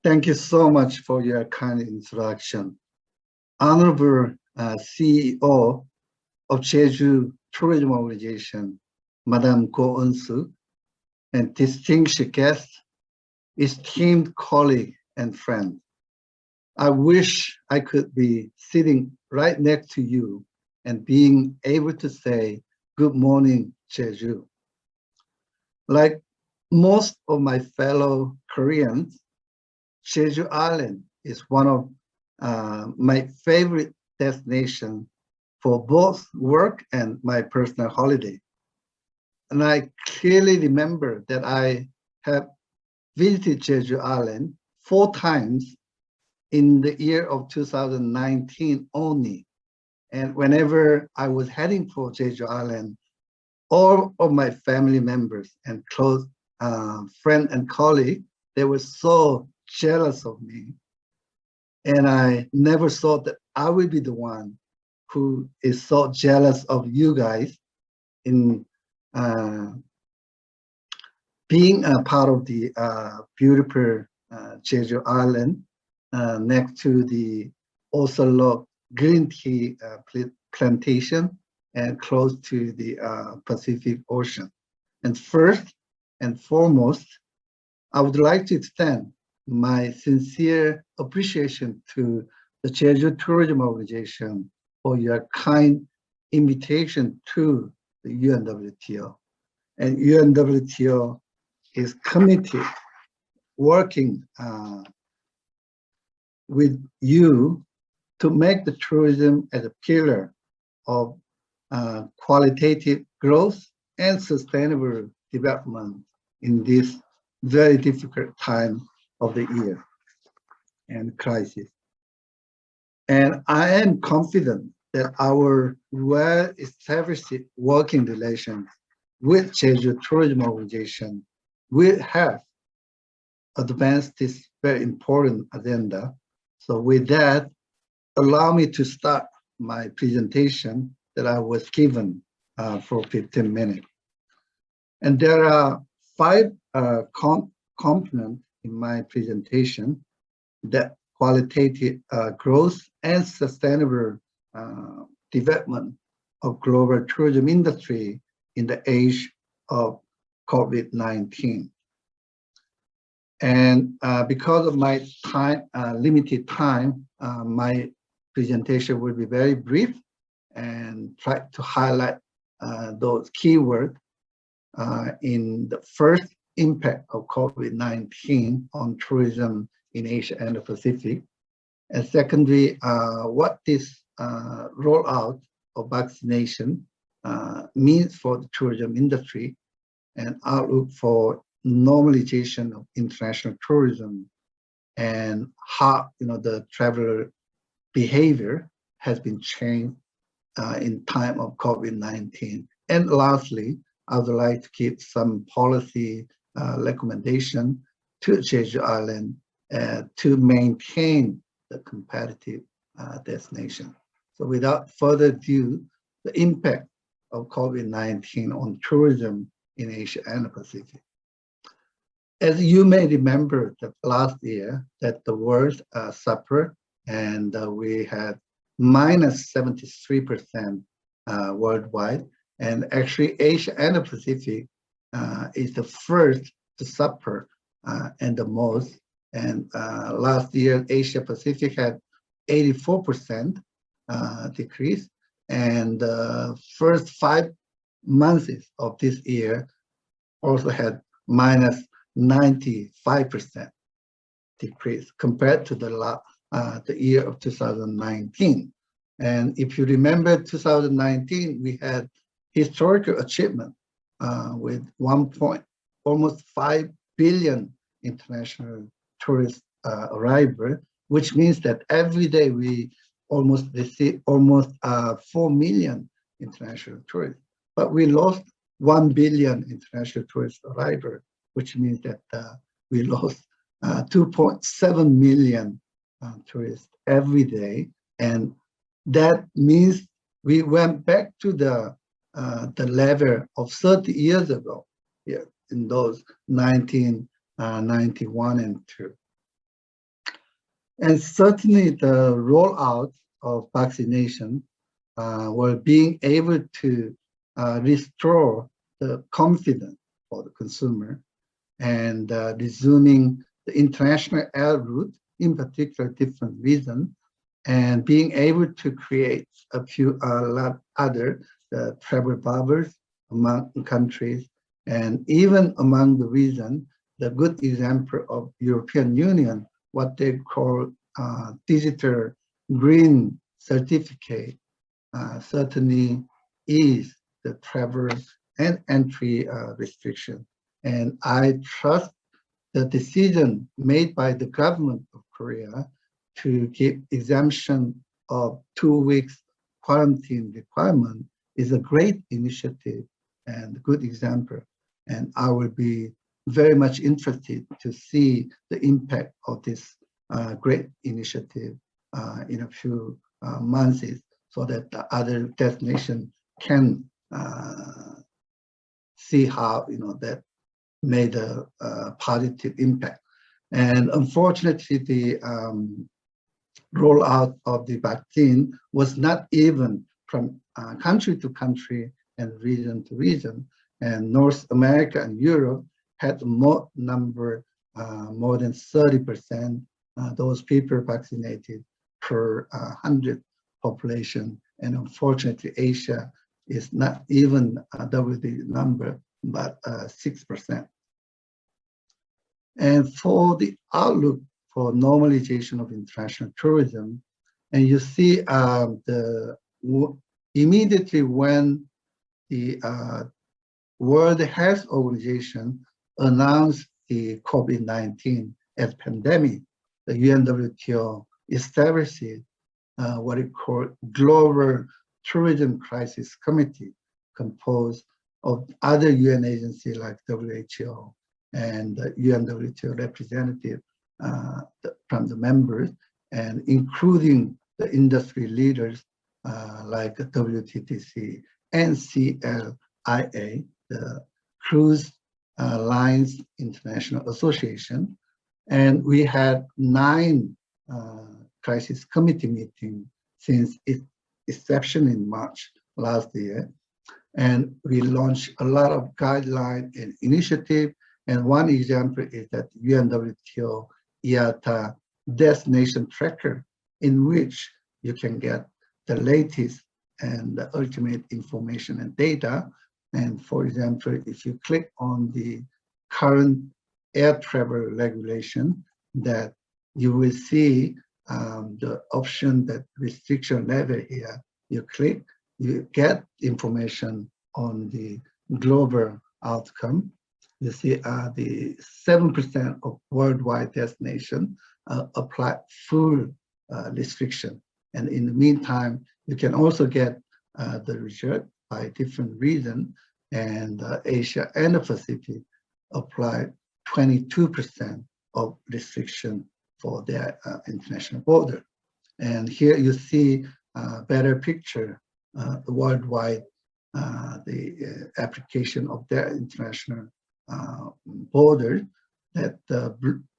Thank you so much for your kind introduction. Honorable CEO of Jeju Tourism Organization, Madam Go Eun-soo, and distinguished guests, esteemed colleague and friend. I wish I could be sitting right next to you and being able to say, good morning, Jeju. Like most of my fellow Koreans, Jeju Island is one of my favorite destinations for both work and my personal holiday. And I clearly remember that I have visited Jeju Island 4 times in the year of 2019 only. And whenever I was heading for Jeju Island, all of my family members and close friends and colleagues, they were so jealous of me. And I never thought that I would be the one who is so jealous of you guys in being a part of the beautiful Jeju Island next to the Ocelot green tea plantation and close to the Pacific Ocean. And first and foremost, I would like to extend my sincere appreciation to the Jeju Tourism Organization for your kind invitation to the UNWTO. And UNWTO is committed working with you to make the tourism as a pillar of qualitative growth and sustainable development in this very difficult time of the year and crisis. And I am confident that our well-established working relations with Jeju Tourism Organization will have advanced this very important agenda. So with that, allow me to start my presentation that I was given for 15 minutes. And there are 5 components in my presentation: that qualitative growth and sustainable development of global tourism industry in the age of COVID-19. And because of my time, limited time, my presentation will be very brief and try to highlight those keywords in the first impact of COVID-19 on tourism in Asia and the Pacific. And secondly, what this rollout of vaccination means for the tourism industry and outlook for normalization of international tourism and how the traveler behavior has been changed in time of COVID-19. And lastly, I would like to give some policy recommendation to Jeju Island to maintain the competitive destination. So without further ado, the impact of COVID-19 on tourism in Asia and the Pacific. As you may remember that last year that the world suffered and we had minus 73% worldwide. And actually Asia and the Pacific is the first to suffer and the most. And last year, Asia Pacific had 84% decrease. And the first 5 months of this year also had minus 95% decrease compared to the year of 2019. And if you remember 2019, we had historical achievement with almost 5 billion international tourist arrival, which means that every day we almost receive almost 4 million international tourists. But we lost 1 billion international tourist arrival, which means that we lost 2.7 million tourists every day. And that means we went back to the level of 30 years ago, in those 1991 and 2. And certainly the rollout of vaccination were being able to restore the confidence for the consumer and resuming the international air route, in particular different reasons, and being able to create a lot other travel bubbles among countries, and even among the region, the good example of European Union, what they call digital green certificate, certainly is the travel and entry restriction. And I trust the decision made by the government of Korea to give exemption of 2 weeks quarantine requirement is a great initiative and good example. And I will be very much interested to see the impact of this great initiative in a few months, so that the other destinations can see how that made a positive impact. And unfortunately, the rollout of the vaccine was not even from country to country and region to region. And North America and Europe had more number, more than 30%, those people vaccinated per 100 population. And unfortunately, Asia is not even double the number, but 6%. And for the outlook for normalization of international tourism, and you see immediately when the World Health Organization announced the COVID-19 as pandemic, the UNWTO established what it called Global Tourism Crisis Committee, composed of other UN agencies like WHO and the UNWTO representative from the members, and including the industry leaders like WTTC and CLIA, the Cruise Lines International Association. And we had 9 crisis committee meetings since its inception in March last year. And we launched a lot of guidelines and initiatives. And one example is that UNWTO IATA destination tracker, in which you can get the latest and the ultimate information and data. And for example, if you click on the current air travel regulation, that you will see the option that restriction level here. You click, you get information on the global outcome. You see the 7% of worldwide destination apply full restriction. And in the meantime, you can also get the result by different reasons. And Asia and the Pacific apply 22% of restriction for their international border. And here you see a better picture worldwide, the application of their international border, that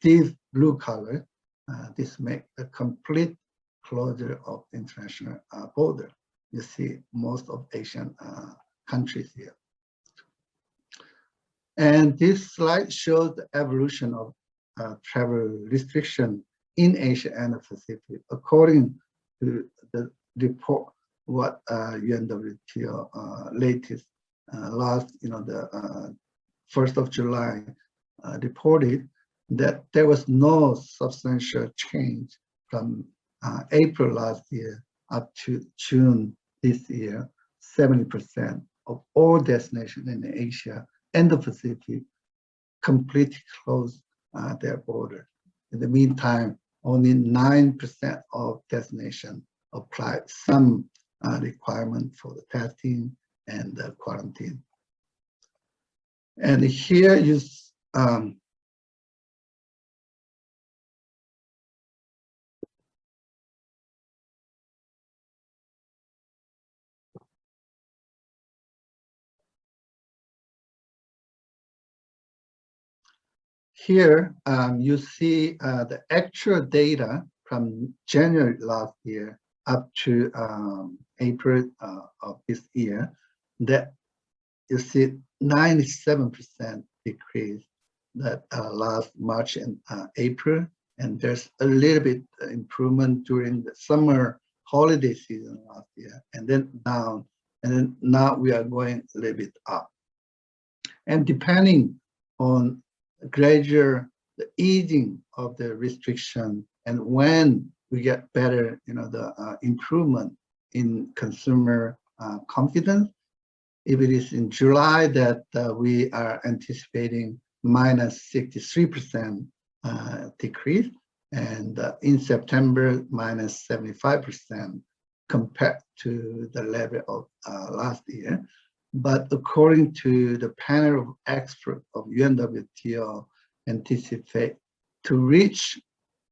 this blue color, this makes a complete closure of international border. You see most of Asian countries here. And this slide shows the evolution of travel restriction in Asia and the Pacific, according to the report what UNWTO latest last, the 1st of July reported that there was no substantial change from April last year up to June this year. 70% of all destinations in Asia and the Pacific completely closed their border. In the meantime, only 9% of destinations applied some requirement for the testing and the quarantine. And here you here you see the actual data from January last year up to April of this year, that you see 97% decrease that last March and April, and there's a little bit improvement during the summer holiday season last year, and then down, and then now we are going a little bit up. And depending on gradual the easing of the restriction and when we get better, the improvement in consumer confidence. If it is in July that we are anticipating minus 63% decrease, and in September minus 75% compared to the level of last year. But according to the panel of experts of UNWTO, anticipate to reach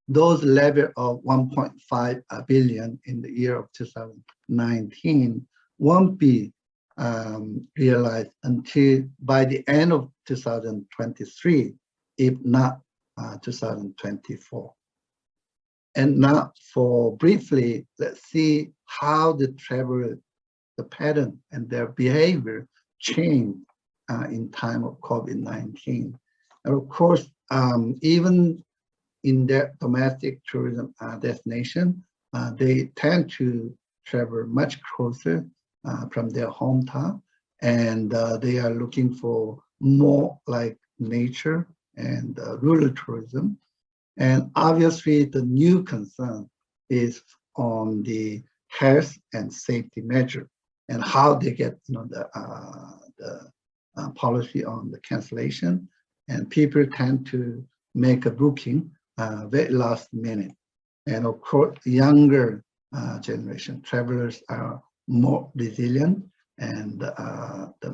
those level of 1.5 billion in the year of 2019 won't be realized until by the end of 2023, if not 2024. And now, for briefly, let's see how the traveler, the pattern and their behavior change in time of COVID-19. And of course, even in their domestic tourism destination, they tend to travel much closer from their hometown, and they are looking for more like nature and rural tourism. And obviously, the new concern is on the health and safety measure and how they get the policy on the cancellation. And people tend to make a booking very last minute. And of course, younger generation travelers are more resilient and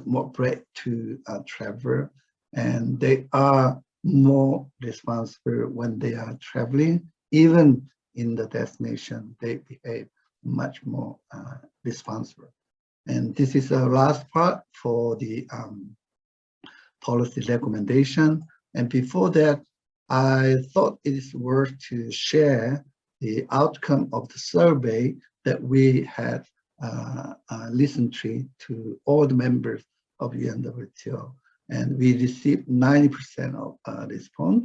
more brave to travel, and they are more responsible when they are traveling. Even in the destination, they behave much more responsible. And this is the last part for the policy recommendation. And before that, I thought it is worth to share the outcome of the survey that we had listened to all the members of UNWTO. And we received 90% of response.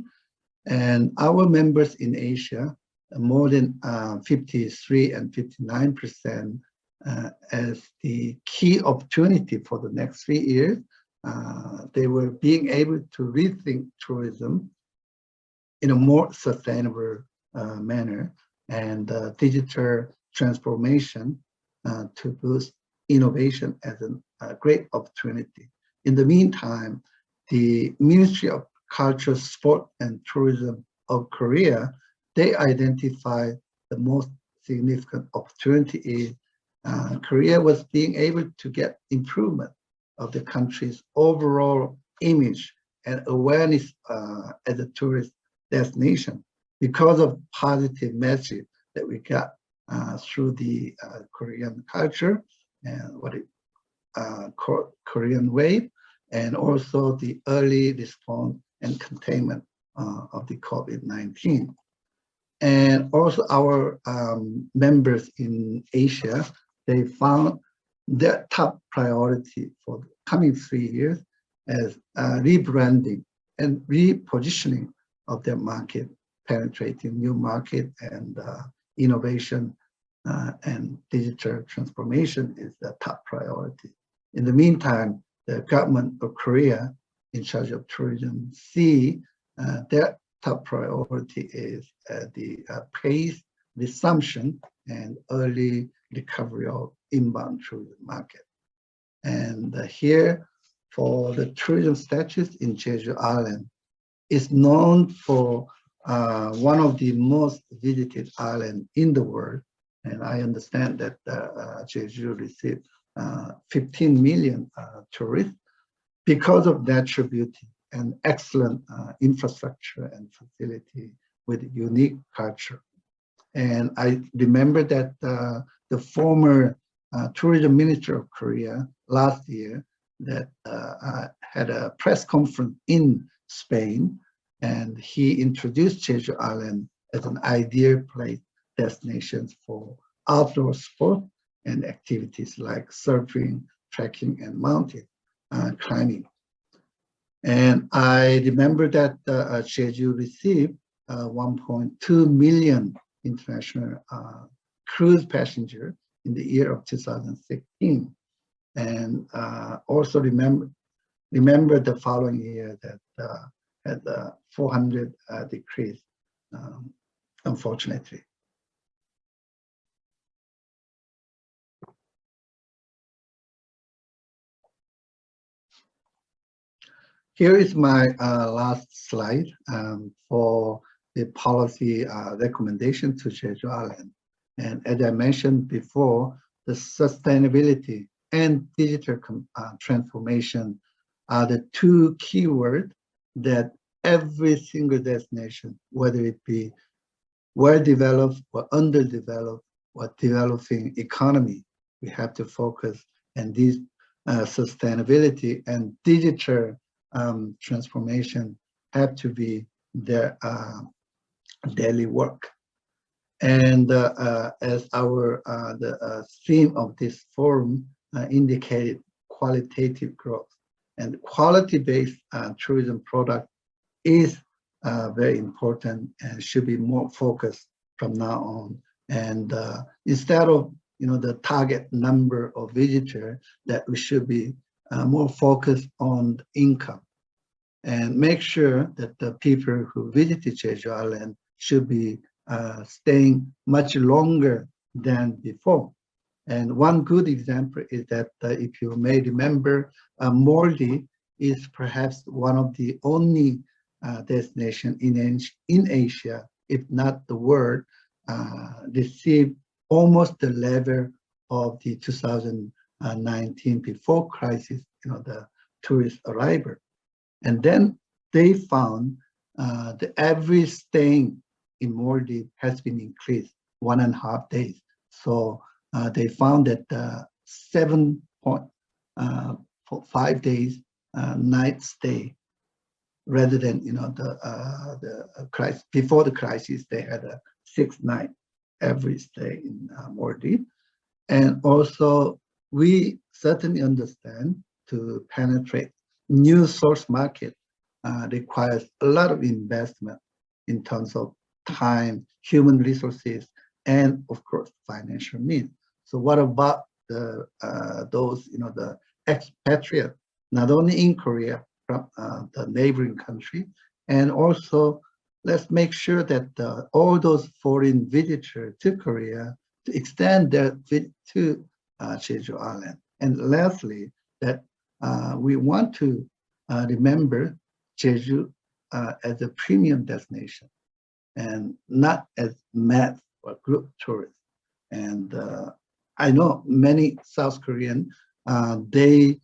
And our members in Asia, more than 53 and 59% as the key opportunity for the next 3 years. They were being able to rethink tourism in a more sustainable manner, and digital transformation to boost innovation as a great opportunity. In the meantime, the Ministry of Culture, Sport and Tourism of Korea, they identified the most significant opportunity is Korea was being able to get improvement of the country's overall image and awareness as a tourist destination because of positive message that we got through the Korean culture and what it called Korean wave, and also the early response and containment of the COVID-19. And also our members in Asia, they found their top priority for the coming 3 years as rebranding and repositioning of their market, penetrating new market, and innovation and digital transformation is the top priority. In the meantime, the government of Korea in charge of tourism see their top priority is the pace resumption and early recovery of inbound tourism market. And here, for the tourism status in Jeju Island, is known for one of the most visited islands in the world. And I understand that Jeju received 15 million tourists because of natural beauty and excellent infrastructure and facility with unique culture. And I remember that the former tourism minister of Korea last year that had a press conference in Spain, and he introduced Jeju Island as an ideal place destinations for outdoor sport and activities like surfing, trekking, and mountain climbing. And I remember that Jeju received 1.2 million international cruise passengers in the year of 2016. And also remember the following year that had 400 decrease, unfortunately. Here is my last slide for the policy recommendation to Jeju Island. And as I mentioned before, the sustainability and digital transformation are the two keywords that every single destination, whether it be well-developed or underdeveloped or developing economy, we have to focus on these sustainability and digital transformation have to be their daily work. And as the theme of this forum indicated, qualitative growth and quality-based tourism product is very important and should be more focused from now on. And instead of the target number of visitors, that we should be more focused on income and make sure that the people who visited Jeju Island should be staying much longer than before. And one good example is that if you may remember, Maldives is perhaps one of the only destination in Asia, if not the world, received almost the level of the 2019 before crisis, the tourist arrival. And then they found the average staying in Maldives has been increased 1.5 days. So they found that 7.5 days night stay, rather than the crisis. Before the crisis, they had a 6-night average stay in Maldives. And also, we certainly understand to penetrate new source market requires a lot of investment in terms of time, human resources, and of course financial means. So what about those the expatriates, not only in Korea, from the neighboring country, and also let's make sure that all those foreign visitors to Korea to extend their visit to Jeju Island. And lastly, that we want to remember Jeju as a premium destination and not as mass or group tourists. And I know many South Korean, they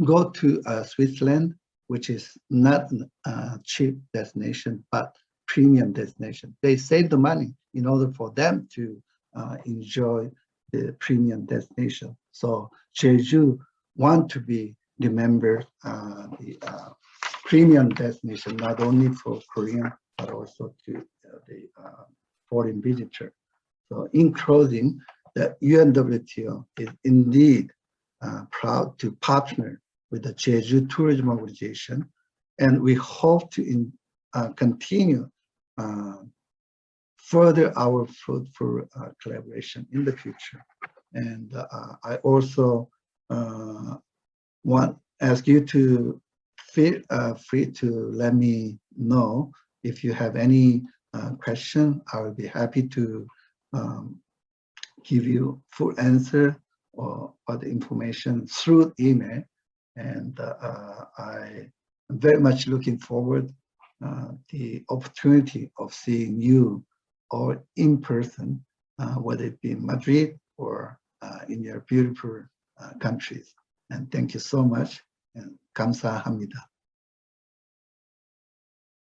go to Switzerland, which is not a cheap destination, but premium destination. They save the money in order for them to enjoy the premium destination. So Jeju want to be remembered the premium destination, not only for Korean, but also to the foreign visitor. So in closing, the UNWTO is indeed proud to partner with the Jeju Tourism Organization, and we hope to continue further our fruitful collaboration in the future. And I also want to ask you to feel free to let me know if you have any question. I will be happy to give you full answer or other information through email. And I am very much looking forward the opportunity of seeing you or in person, whether it be in Madrid or in your beautiful countries. And thank you so much. And 감사합니다.